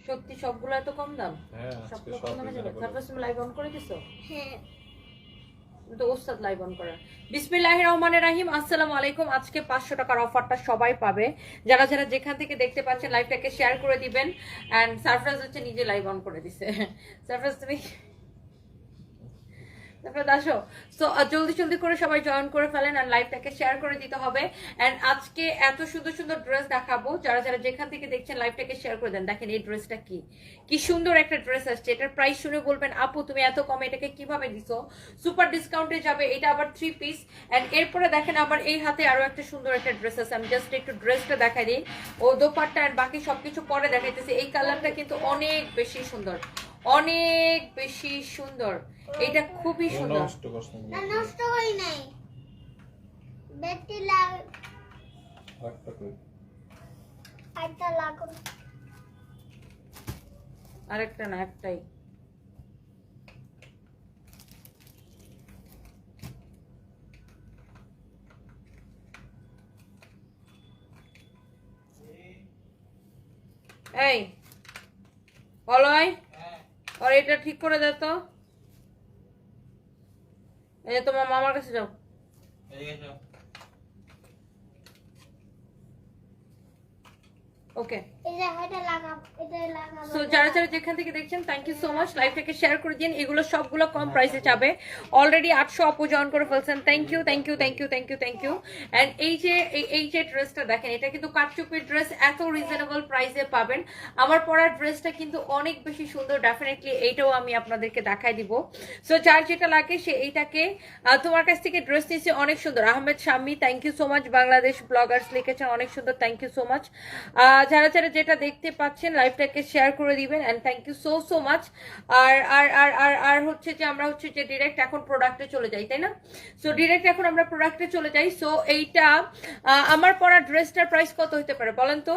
সত্যি সবগুলো এত কম দাম? হ্যাঁ, সবগুলো কম দামে যাবে। তারপর তুমি লাইভ অন করে দিছো? হ্যাঁ তো ওস্তাদ লাইভ অন করা। বিসমিল্লাহির রহমানির রহিম। আসসালামু আলাইকুম। আজকে 500 টাকার অফারটা সবাই পাবে। যারা যারা যেখান থেকে দেখতে পাচ্ছেন লাইভটাকে শেয়ার করে দিবেন। এন্ড সারপ্রাইজ হচ্ছে নিজে লাইভ অন করে দিছে। সারপ্রাইজ তুমি তারপরে আসো। সো জলদি জলদি করে সবাই জয়েন করে ফেলেন আর লাইভটাকে শেয়ার করে দিতে হবে। এন্ড আজকে এত সুন্দর সুন্দর ড্রেস দেখাবো। যারা যারা যেখান থেকে দেখছেন লাইভটাকে শেয়ার করে দেন। দেখেন এই ড্রেসটা কি সুন্দর একটা ড্রেস আসছে। এটার প্রাইস শুনে বলবেন আপু তুমি এত কমে এটাকে কিভাবে দিছো? সুপার ডিসকাউন্টে যাবে। এটা আবার 3 পিস। এন্ড এরপরে দেখেন আবার এই হাতে আরো একটা সুন্দর একটা ড্রেস আছে। আমি জাস্ট একটু ড্রেসটা দেখাই দিই। ও দোপাট্টা আর বাকি সবকিছু পরে দেখাইতেছি। এই কালারটা কিন্তু অনেক বেশি সুন্দর, অনেক বেশি সুন্দর। এটা খুবই সুন্দর। না নষ্ট করি নাই ব্যাটারি লাগ আইটা লাগুন আরেকটা না, একটাই। এই অলয়, আর এটা ঠিক করে দে তো। এই যে তোমার মামার কাছে যাও। ওকে। এটা লাগাব এটা লাগাব সো যারা যারা যেখান থেকে দেখছেন থ্যাংক ইউ সো মাচ। লাইভটাকে শেয়ার করে দিন। এগুলো সবগুলো কম প্রাইসে যাবে। অলরেডি 800 আপু জয়েন করে ফেলছেন। Thank you thank you thank you thank you thank you. And এই যে ড্রেসটা দেখেন, এটা কিন্তু কাটচুপির ড্রেস, এত রিজনেবল প্রাইসে পাবেন। আমার পরার ড্রেসটা কিন্তু অনেক বেশি সুন্দর। ডেফিনেটলি এইটাও আমি আপনাদেরকে দেখাই দিব। সো যার যেটা লাগে সে এইটাকে, তোমার কাছ থেকে ড্রেস নিয়েছি অনেক সুন্দর। Ahmed Shammi thank you so much. Bangladesh bloggers লিখেছেন অনেক সুন্দর। Thank you so much. যারা যারা যেটা দেখতে পাচ্ছেন লাইভটাকে শেয়ার করে দিবেন and thank you so so much. আর আর আর আর আর হচ্ছে যে আমরা হচ্ছে যে ডিরেক্ট এখন প্রোডাক্টে চলে যাই, তাই না? সো ডিরেক্ট এখন আমরা প্রোডাক্টে চলে যাই। সো এইটা আমার পরা ড্রেসটার প্রাইস কত হতে পারে বলেন তো?